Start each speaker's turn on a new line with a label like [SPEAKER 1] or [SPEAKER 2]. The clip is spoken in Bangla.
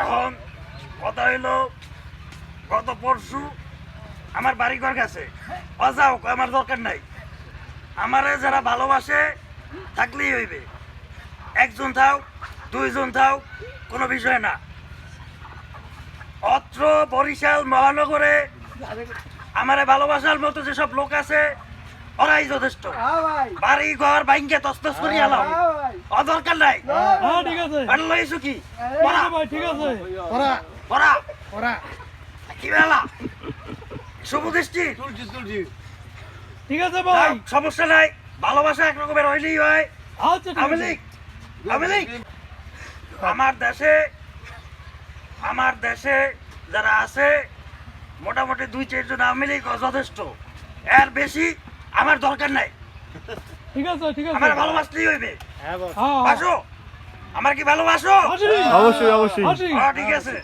[SPEAKER 1] এখন কথা হইলো গত পরশু আমার বাড়ি ঘর গেছে, অযাও আমার দরকার নাই। আমারে যারা ভালোবাসে থাকলেই হইবে, একজন থাও দুইজন থাও কোনো বিষয় না। অত্র বরিশাল মহানগরে আমারে ভালোবাসার মতো যেসব লোক আছে ওরাই যথেষ্ট। বাড়ি ঘর ভাঙ্গে তসতস করি এলাম, অদরকার নাই।
[SPEAKER 2] ঠিক আছে
[SPEAKER 1] ভালো লইছো কি
[SPEAKER 2] ঠিক আছে
[SPEAKER 1] পড়া কি বেলা শুভ দৃষ্টি।
[SPEAKER 2] ঠিক আছে ভাই,
[SPEAKER 1] সমস্যা নাই, ভালোবাসা একরকমের হইলেই হয়।
[SPEAKER 2] আচ্ছা ঠিক
[SPEAKER 1] আওয়ামী
[SPEAKER 2] আছে।
[SPEAKER 1] লীগ আওয়ামী লীগ আমার দেশে যারা আছে মোটামুটি 2-4 জন আওয়ামী লীগ যথেষ্ট, এর বেশি আমার দরকার নাই।
[SPEAKER 2] ঠিক আছে ঠিক আছে
[SPEAKER 1] আমার ভালোবাসলেই হইবে।
[SPEAKER 2] হ্যাঁ
[SPEAKER 1] বাসো আমার কি ভালোবাসো?
[SPEAKER 2] অবশ্যই অবশ্যই
[SPEAKER 1] ঠিক আছে।